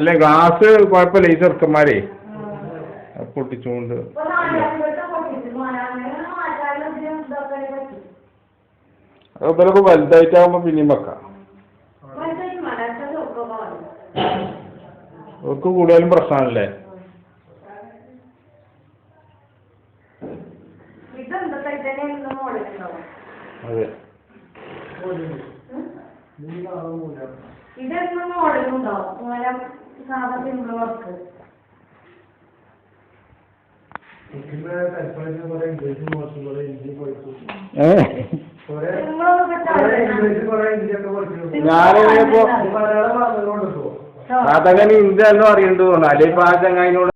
അല്ല ഗ്ലാസ് കുഴപ്പമില്ല ഈ ചെറുക്കന്മാരെ പൊട്ടിച്ചുകൊണ്ട് ഇവരൊക്കെ വലുതായിട്ടാകുമ്പോ പിന്നെയും വെക്കാം. അവർക്ക് കൂടുതലും പ്രശ്നമാണല്ലേ. അതെ ഇതൊന്നും മോഡലുണ്ടാവും ഇങ്ങനെ സാധാ സിമ്പിൾ വർക്ക്. ഞാനിപ്പോ അതങ്ങനെ ഇന്ത്യ എല്ലാം അറിയണ്ടു തോന്നുന്നു. അല്ലെ ഇപ്പൊ ആ ചങ്ങായിനോട്